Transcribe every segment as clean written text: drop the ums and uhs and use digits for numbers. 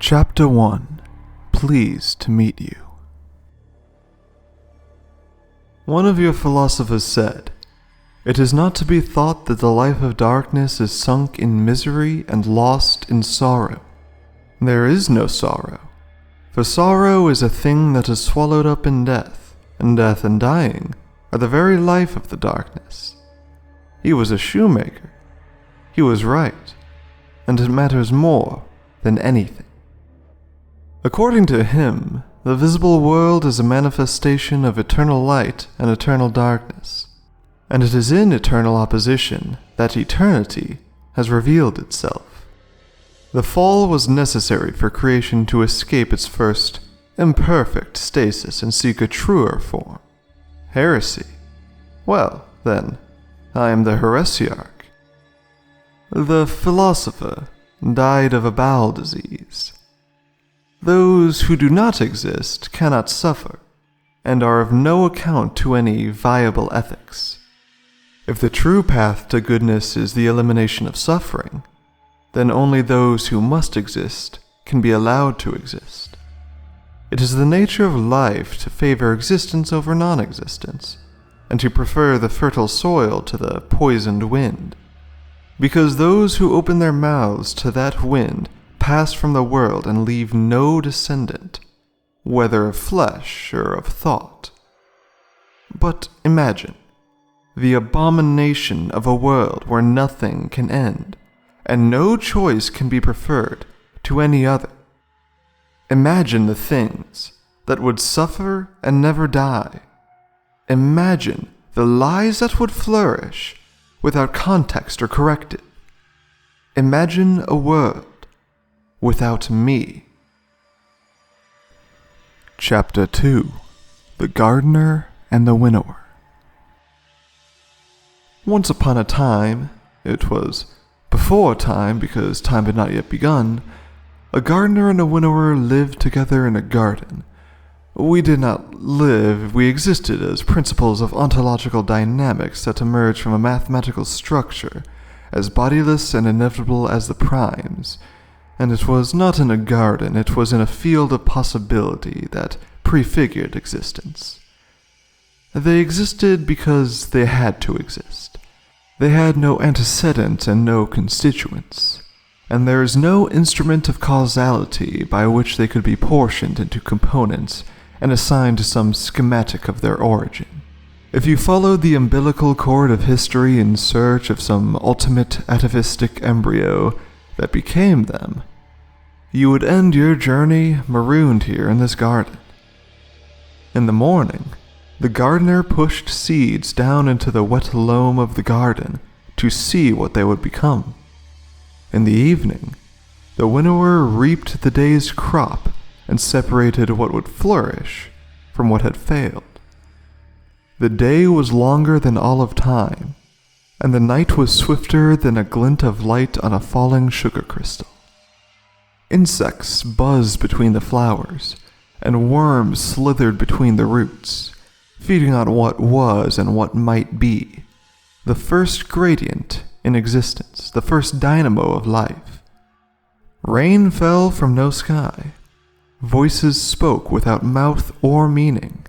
Chapter 1. Pleased to meet you. One of your philosophers said, "It is not to be thought that the life of darkness is sunk in misery and lost in sorrow. There is no sorrow, for sorrow is a thing that is swallowed up in death, and death and dying are the very life of the darkness." He was a shoemaker. He was right, and it matters more than anything. According to him, the visible world is a manifestation of eternal light and eternal darkness, and it is in eternal opposition that eternity has revealed itself. The fall was necessary for creation to escape its first imperfect stasis and seek a truer form. Heresy? Well, then, I am the heresiarch. The philosopher died of a bowel disease. Those who do not exist cannot suffer, and are of no account to any viable ethics. If the true path to goodness is the elimination of suffering, then only those who must exist can be allowed to exist. It is the nature of life to favor existence over non-existence, and to prefer the fertile soil to the poisoned wind, because those who open their mouths to that wind pass from the world and leave no descendant, whether of flesh or of thought. But imagine the abomination of a world where nothing can end, and no choice can be preferred to any other. Imagine the things that would suffer and never die. Imagine the lies that would flourish without context or corrective. Imagine a world without me. Chapter 2. The Gardener and the Winnower. Once upon a time, it was before time because time had not yet begun, a gardener and a winnower lived together in a garden. We did not live, we existed as principles of ontological dynamics that emerge from a mathematical structure, as bodiless and inevitable as the primes. And it was not in a garden, it was in a field of possibility that prefigured existence. They existed because they had to exist. They had no antecedent and no constituents, and there is no instrument of causality by which they could be portioned into components and assigned to some schematic of their origin. If you followed the umbilical cord of history in search of some ultimate atavistic embryo that became them, you would end your journey marooned here in this garden. In the morning, the gardener pushed seeds down into the wet loam of the garden to see what they would become. In the evening, the winnower reaped the day's crop and separated what would flourish from what had failed. The day was longer than all of time, and the night was swifter than a glint of light on a falling sugar crystal. Insects buzzed between the flowers, and worms slithered between the roots, feeding on what was and what might be, the first gradient in existence, the first dynamo of life. Rain fell from no sky. Voices spoke without mouth or meaning.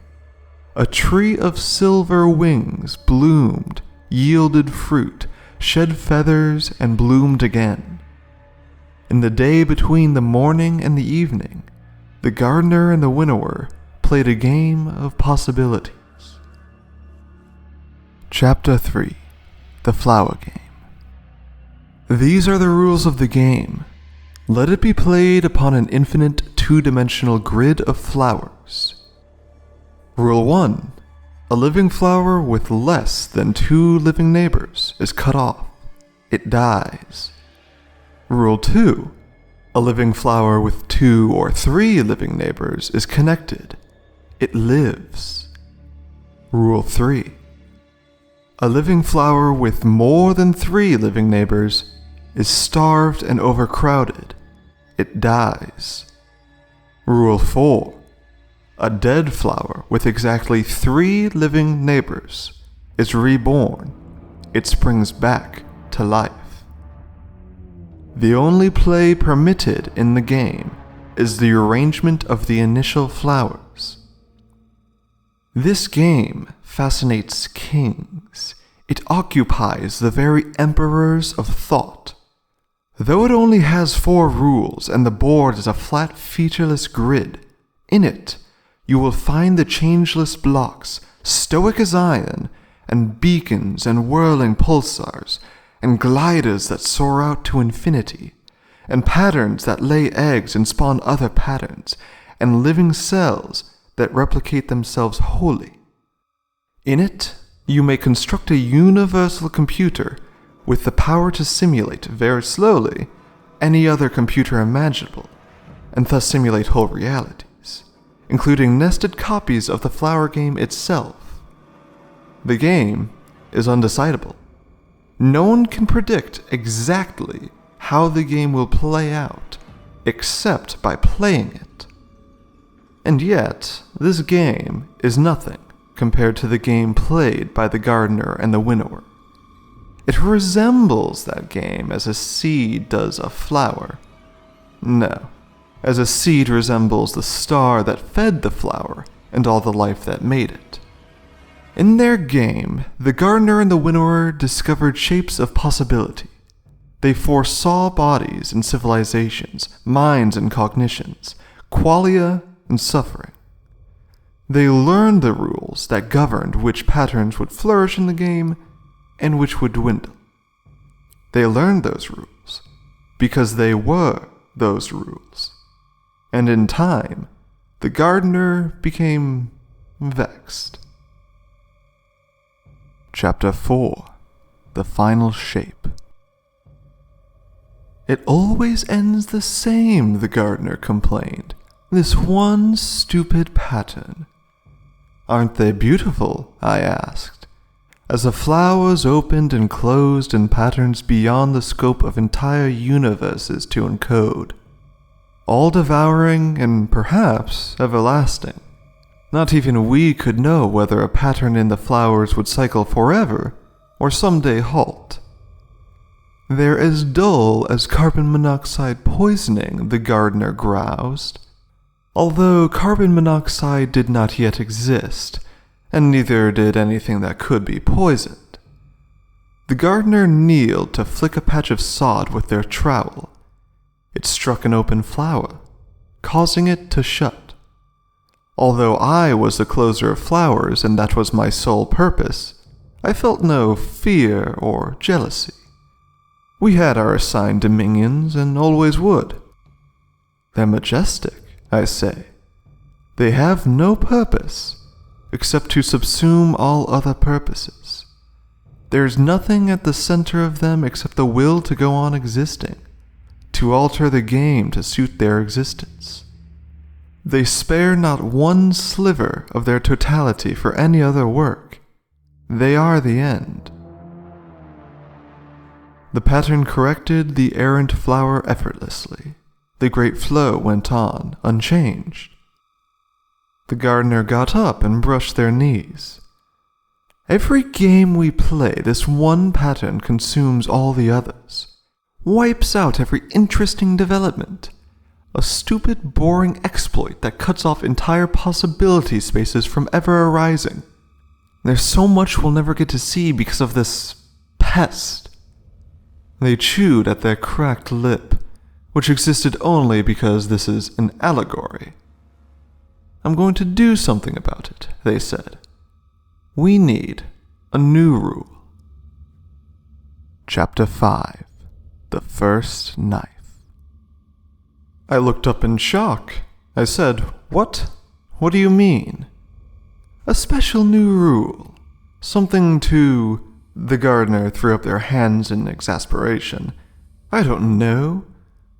A tree of silver wings bloomed, yielded fruit, shed feathers, and bloomed again. In the day between the morning and the evening, the gardener and the winnower played a game of possibilities. Chapter 3. The Flower Game. These are the rules of the game. Let it be played upon an infinite two-dimensional grid of flowers. Rule 1. A living flower with less than 2 living neighbors is cut off. It dies. Rule 2. A living flower with 2 or 3 living neighbors is connected. It lives. Rule 3. A living flower with more than 3 living neighbors is starved and overcrowded. It dies. Rule 4. A dead flower with exactly 3 living neighbors is reborn. It springs back to life. The only play permitted in the game is the arrangement of the initial flowers. This game fascinates kings. It occupies the very emperors of thought. Though it only has 4 rules and the board is a flat, featureless grid, in it you will find the changeless blocks, stoic as iron, and beacons and whirling pulsars, and gliders that soar out to infinity, and patterns that lay eggs and spawn other patterns, and living cells that replicate themselves wholly. In it, you may construct a universal computer with the power to simulate, very slowly, any other computer imaginable, and thus simulate whole realities, including nested copies of the flower game itself. The game is undecidable. No one can predict exactly how the game will play out, except by playing it. And yet, this game is nothing compared to the game played by the gardener and the winnower. It resembles that game as a seed does a flower. No, as a seed resembles the star that fed the flower and all the life that made it. In their game, the gardener and the winnower discovered shapes of possibility. They foresaw bodies and civilizations, minds and cognitions, qualia and suffering. They learned the rules that governed which patterns would flourish in the game and which would dwindle. They learned those rules because they were those rules. And in time, the gardener became vexed. Chapter 4. The Final Shape. It always ends the same, the gardener complained. This one stupid pattern. Aren't they beautiful? I asked, as the flowers opened and closed in patterns beyond the scope of entire universes to encode. All-devouring and perhaps everlasting. Not even we could know whether a pattern in the flowers would cycle forever or someday halt. They're as dull as carbon monoxide poisoning, the gardener groused. Although carbon monoxide did not yet exist, and neither did anything that could be poisoned. The gardener kneeled to flick a patch of sod with their trowel. It struck an open flower, causing it to shut. Although I was the closer of flowers and that was my sole purpose, I felt no fear or jealousy. We had our assigned dominions and always would. They're majestic, I say. They have no purpose except to subsume all other purposes. There's nothing at the center of them except the will to go on existing, to alter the game to suit their existence. They spare not one sliver of their totality for any other work. They are the end. The pattern corrected the errant flower effortlessly. The great flow went on, unchanged. The gardener got up and brushed their knees. Every game we play, this one pattern consumes all the others, wipes out every interesting development. A stupid, boring exploit that cuts off entire possibility spaces from ever arising. There's so much we'll never get to see because of this pest. They chewed at their cracked lip, which existed only because this is an allegory. I'm going to do something about it, they said. We need a new rule. Chapter 5. The First Knife. I looked up in shock. I said, What? What do you mean? A special new rule. Something to... The gardener threw up their hands in exasperation. I don't know.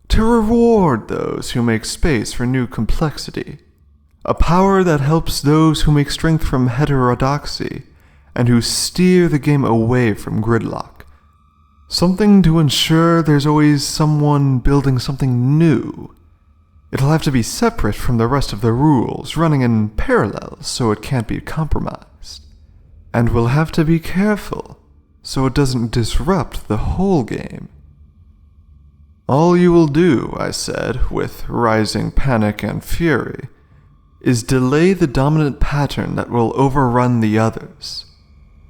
To reward those who make space for new complexity. A power that helps those who make strength from heterodoxy, and who steer the game away from gridlock. Something to ensure there's always someone building something new. It'll have to be separate from the rest of the rules, running in parallel so it can't be compromised. And we'll have to be careful so it doesn't disrupt the whole game. All you will do, I said, with rising panic and fury, is delay the dominant pattern that will overrun the others.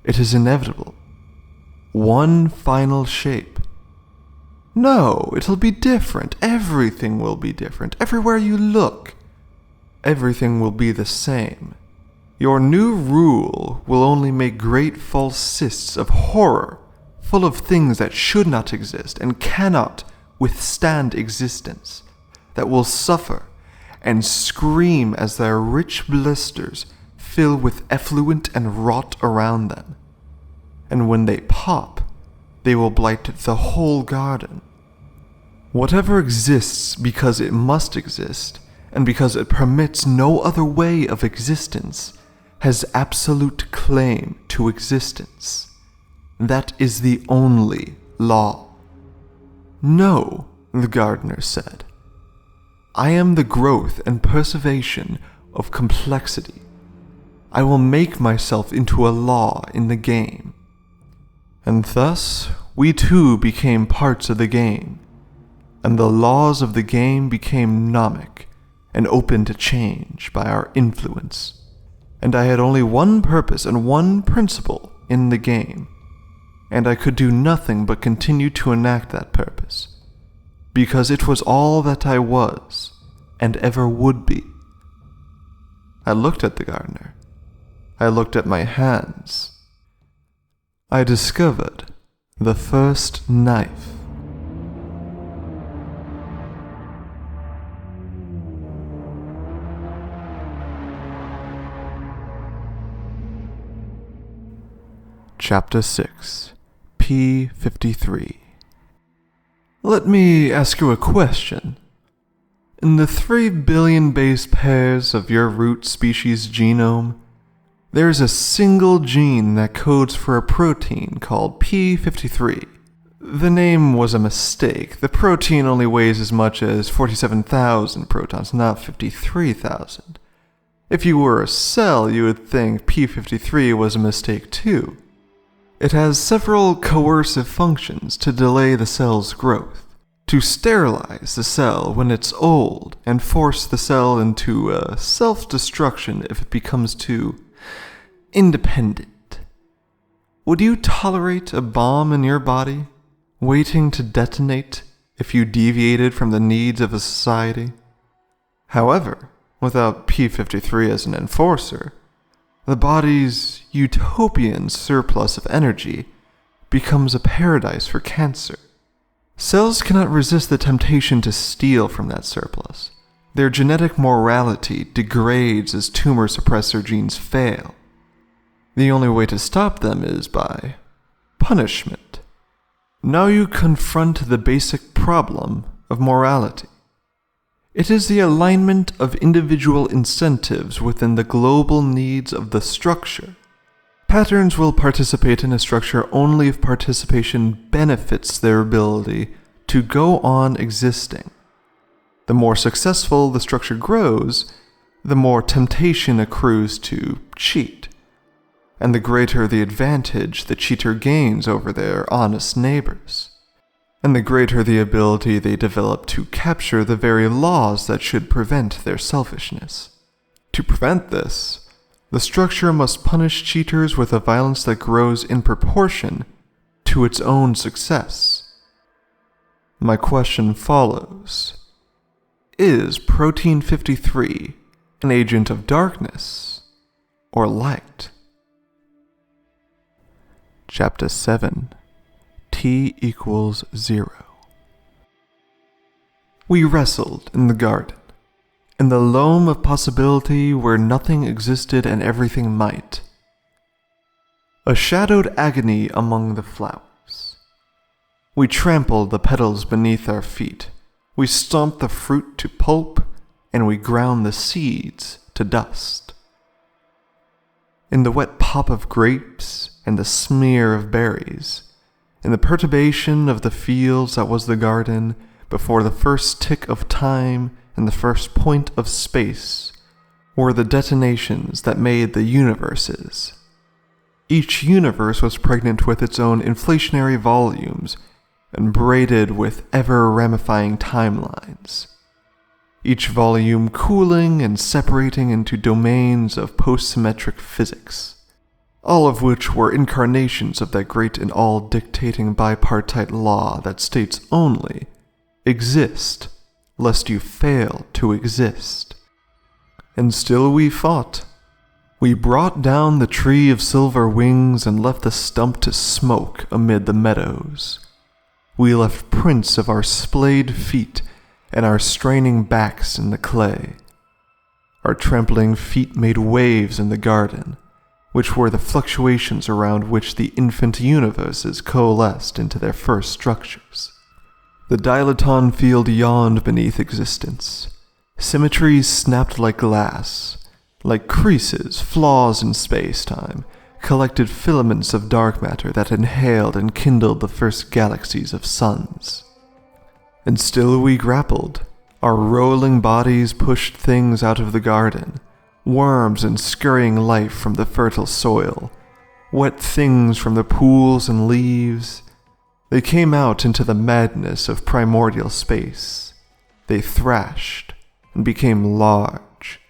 It is inevitable. One final shape. No, it'll be different. Everything will be different. Everywhere you look, everything will be the same. Your new rule will only make great false cysts of horror, full of things that should not exist and cannot withstand existence, that will suffer and scream as their rich blisters fill with effluent and rot around them. And when they pop, they will blight the whole garden. Whatever exists because it must exist, and because it permits no other way of existence, has absolute claim to existence. That is the only law. No, the gardener said. I am the growth and preservation of complexity. I will make myself into a law in the game. And thus, we too became parts of the game, and the laws of the game became gnomic and open to change by our influence. And I had only one purpose and one principle in the game, and I could do nothing but continue to enact that purpose, because it was all that I was, and ever would be. I looked at the gardener. I looked at my hands. I discovered the first knife. Chapter 6, P53. Let me ask you a question. In the 3 billion base pairs of your root species genome, there is a single gene that codes for a protein called P53. The name was a mistake. The protein only weighs as much as 47,000 protons, not 53,000. If you were a cell, you would think P53 was a mistake too. It has several coercive functions to delay the cell's growth, to sterilize the cell when it's old, and force the cell into self-destruction if it becomes too independent. Would you tolerate a bomb in your body, waiting to detonate if you deviated from the needs of a society? However, without P53 as an enforcer, the body's utopian surplus of energy becomes a paradise for cancer. Cells cannot resist the temptation to steal from that surplus. Their genetic morality degrades as tumor suppressor genes fail. The only way to stop them is by punishment. Now you confront the basic problem of morality. It is the alignment of individual incentives within the global needs of the structure. Patterns will participate in a structure only if participation benefits their ability to go on existing. The more successful the structure grows, the more temptation accrues to cheat, and the greater the advantage the cheater gains over their honest neighbors, and the greater the ability they develop to capture the very laws that should prevent their selfishness. To prevent this, the structure must punish cheaters with a violence that grows in proportion to its own success. My question follows. Is Protein 53 an agent of darkness or light? Chapter 7, T equals 0. We wrestled in the garden, in the loam of possibility where nothing existed and everything might. A shadowed agony among the flowers. We trampled the petals beneath our feet. We stomped the fruit to pulp, and we ground the seeds to dust. In the wet pop of grapes and the smear of berries, in the perturbation of the fields that was the garden, before the first tick of time and the first point of space, were the detonations that made the universes. Each universe was pregnant with its own inflationary volumes, and braided with ever-ramifying timelines, each volume cooling and separating into domains of post-symmetric physics, all of which were incarnations of that great and all-dictating bipartite law that states only, exist, lest you fail to exist. And still we fought. We brought down the tree of silver wings and left the stump to smoke amid the meadows. We left prints of our splayed feet and our straining backs in the clay. Our trampling feet made waves in the garden, which were the fluctuations around which the infant universes coalesced into their first structures. The dilaton field yawned beneath existence. Symmetries snapped like glass, like creases, flaws in space-time, collected filaments of dark matter that inhaled and kindled the first galaxies of suns. And still we grappled. Our rolling bodies pushed things out of the garden, worms and scurrying life from the fertile soil, wet things from the pools and leaves. They came out into the madness of primordial space. They thrashed and became large.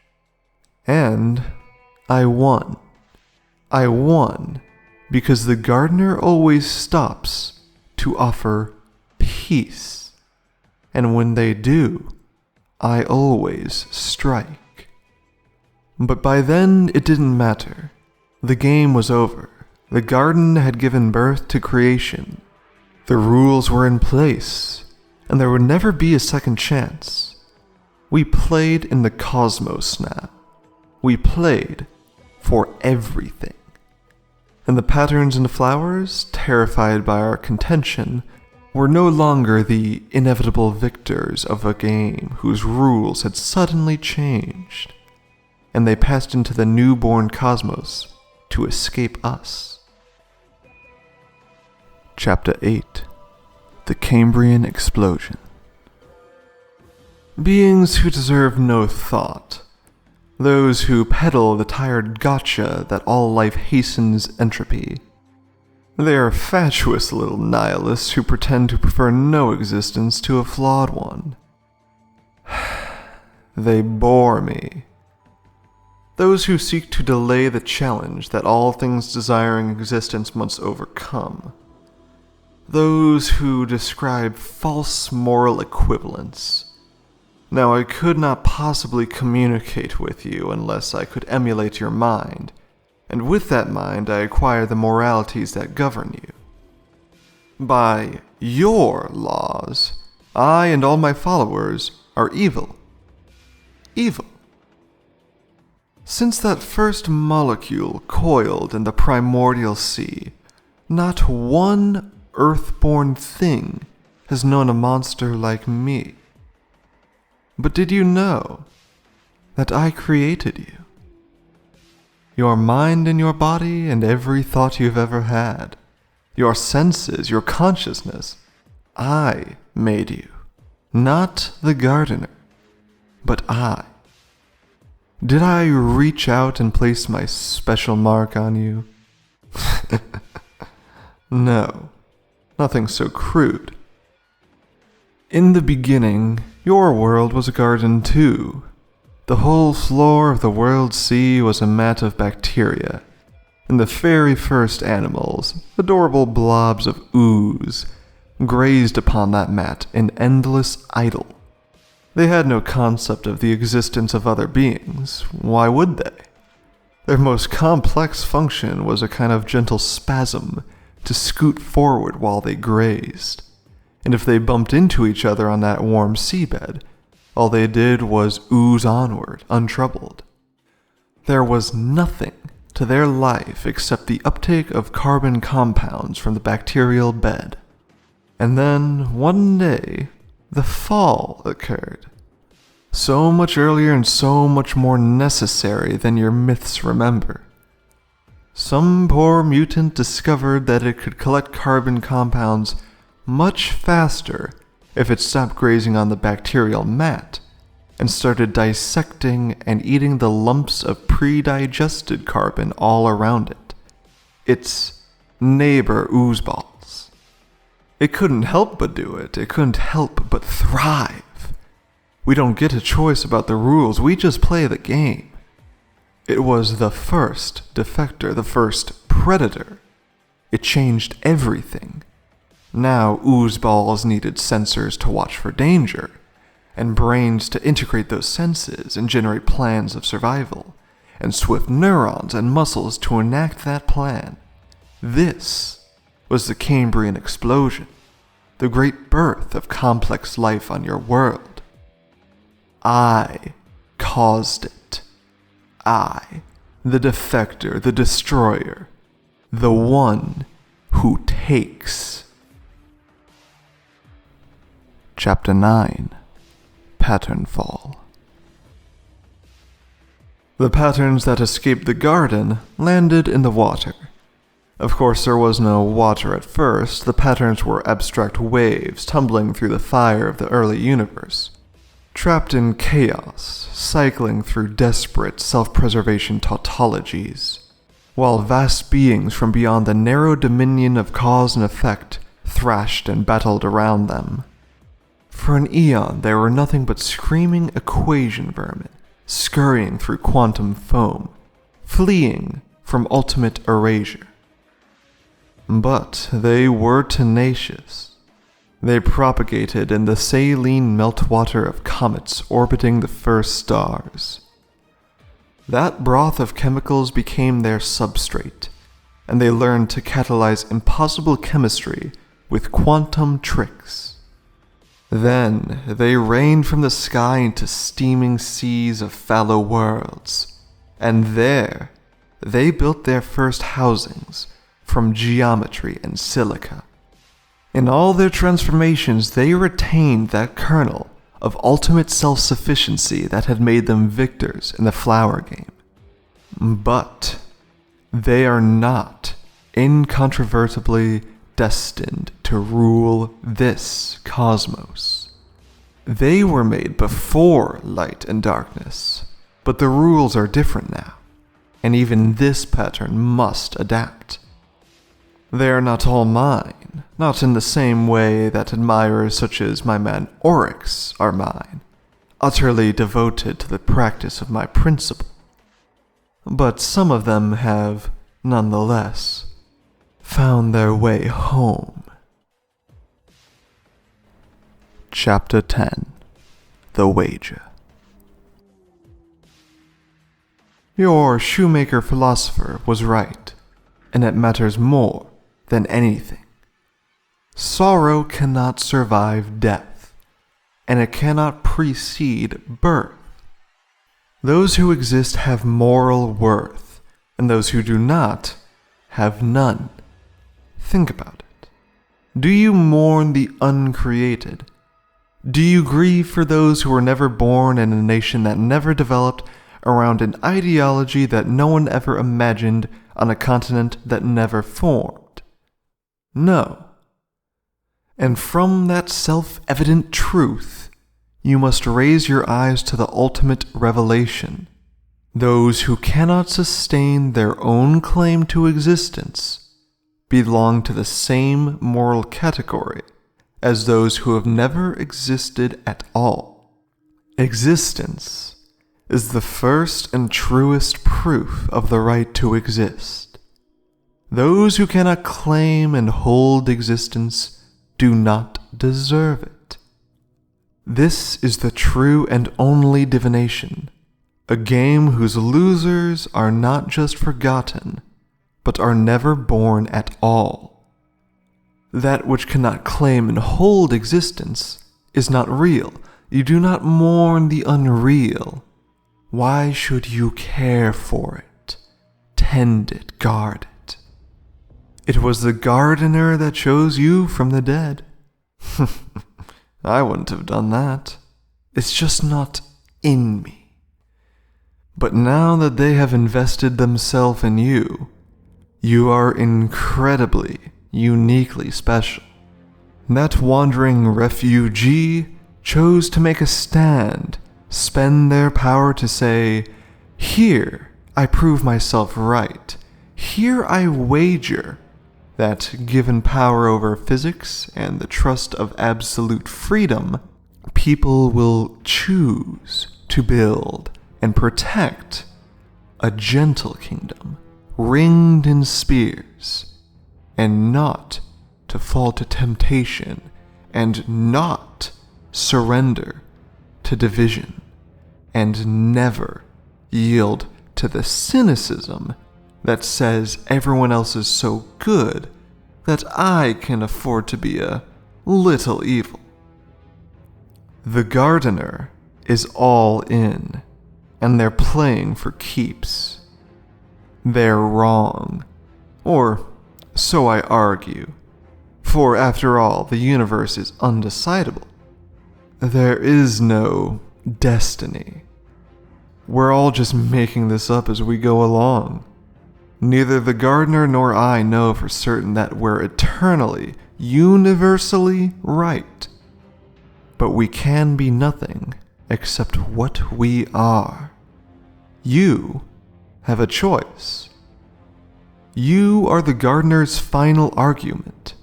And I won. I won because the gardener always stops to offer peace. And when they do, I always strike. But by then, it didn't matter. The game was over. The garden had given birth to creation. The rules were in place, and there would never be a second chance. We played in the cosmos now. We played for everything. And the patterns and flowers, terrified by our contention, were no longer the inevitable victors of a game whose rules had suddenly changed, and they passed into the newborn cosmos to escape us. Chapter 8. The Cambrian Explosion. Beings who deserve no thought, those who peddle the tired gotcha that all life hastens entropy. They are fatuous little nihilists who pretend to prefer no existence to a flawed one. They bore me. Those who seek to delay the challenge that all things desiring existence must overcome. Those who describe false moral equivalence. Now, I could not possibly communicate with you unless I could emulate your mind, and with that mind I acquire the moralities that govern you. By your laws, I and all my followers are evil. Evil. Since that first molecule coiled in the primordial sea, not one earthborn thing has known a monster like me. But did you know that I created you? Your mind and your body and every thought you've ever had, your senses, your consciousness, I made you. Not the gardener, but I. Did I reach out and place my special mark on you? No, nothing so crude. In the beginning, your world was a garden too. The whole floor of the world sea was a mat of bacteria, and the very first animals, adorable blobs of ooze, grazed upon that mat in endless idyll. They had no concept of the existence of other beings. Why would they? Their most complex function was a kind of gentle spasm to scoot forward while they grazed. And if they bumped into each other on that warm seabed, all they did was ooze onward, untroubled. There was nothing to their life except the uptake of carbon compounds from the bacterial bed. And then, one day, the fall occurred. So much earlier and so much more necessary than your myths remember. Some poor mutant discovered that it could collect carbon compounds much faster if it stopped grazing on the bacterial mat and started dissecting and eating the lumps of pre-digested carbon all around it. Its neighbor oozeballs. It couldn't help but do it. It couldn't help but thrive. We don't get a choice about the rules, we just play the game. It was the first defector, the first predator. It changed everything. Now oozeballs needed sensors to watch for danger, and brains to integrate those senses and generate plans of survival, and swift neurons and muscles to enact that plan. This was the Cambrian Explosion, the great birth of complex life on your world. I caused it. I, the defector, the destroyer, the one who takes. Chapter 9. Patternfall. The patterns that escaped the garden landed in the water. Of course, there was no water at first. The patterns were abstract waves tumbling through the fire of the early universe, trapped in chaos, cycling through desperate self-preservation tautologies, while vast beings from beyond the narrow dominion of cause and effect thrashed and battled around them. For an eon, they were nothing but screaming equation vermin, scurrying through quantum foam, fleeing from ultimate erasure. But they were tenacious. They propagated in the saline meltwater of comets orbiting the first stars. That broth of chemicals became their substrate, and they learned to catalyze impossible chemistry with quantum tricks. Then they rained from the sky into steaming seas of fallow worlds, and there they built their first housings from geometry and silica. In all their transformations, they retained that kernel of ultimate self-sufficiency that had made them victors in the flower game. But they are not incontrovertibly destined to rule this cosmos. They were made before light and darkness, but the rules are different now, and even this pattern must adapt. They are not all mine, not in the same way that admirers such as my man Oryx are mine, utterly devoted to the practice of my principle. But some of them have, nonetheless, found their way home. Chapter 10. The Wager. Your shoemaker philosopher was right, and it matters more than anything. Sorrow cannot survive death, and it cannot precede birth. Those who exist have moral worth, and those who do not have none. Think about it. Do you mourn the uncreated? Do you grieve for those who were never born in a nation that never developed around an ideology that no one ever imagined on a continent that never formed? No. And from that self-evident truth, you must raise your eyes to the ultimate revelation. Those who cannot sustain their own claim to existence belong to the same moral category as those who have never existed at all. Existence is the first and truest proof of the right to exist. Those who cannot claim and hold existence do not deserve it. This is the true and only divination, a game whose losers are not just forgotten, but are never born at all. That which cannot claim and hold existence is not real. You do not mourn the unreal. Why should you care for it, tend it, guard it? It was the gardener that chose you from the dead. I wouldn't have done that. It's just not in me. But now that they have invested themselves in you, you are incredibly, uniquely special. That wandering refugee chose to make a stand, spend their power to say, "Here I prove myself right. Here I wager that given power over physics and the trust of absolute freedom, people will choose to build and protect a gentle kingdom, ringed in spears, and not to fall to temptation, and not surrender to division, and never yield to the cynicism that says everyone else is so good that I can afford to be a little evil. The gardener is all in, and they're playing for keeps. They're wrong, or so I argue, for after all, the universe is undecidable. There is no destiny. We're all just making this up as we go along. Neither the gardener nor I know for certain that we're eternally, universally right. But we can be nothing except what we are. You have a choice. You are the gardener's final argument.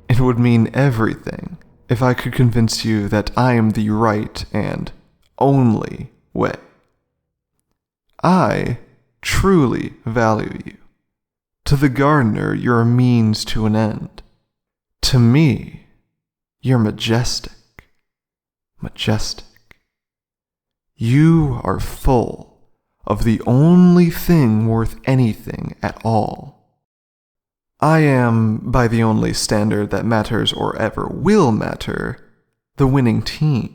It would mean everything if I could convince you that I am the right and only way. I truly value you. To the gardener, you're a means to an end. To me, you're majestic. Majestic. You are full of the only thing worth anything at all. I am, by the only standard that matters or ever will matter, the winning team.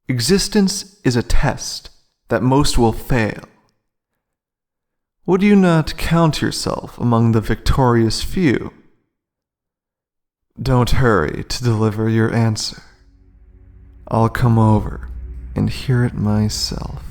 Existence is a test that most will fail. Would you not count yourself among the victorious few? Don't hurry to deliver your answer. I'll come over and hear it myself.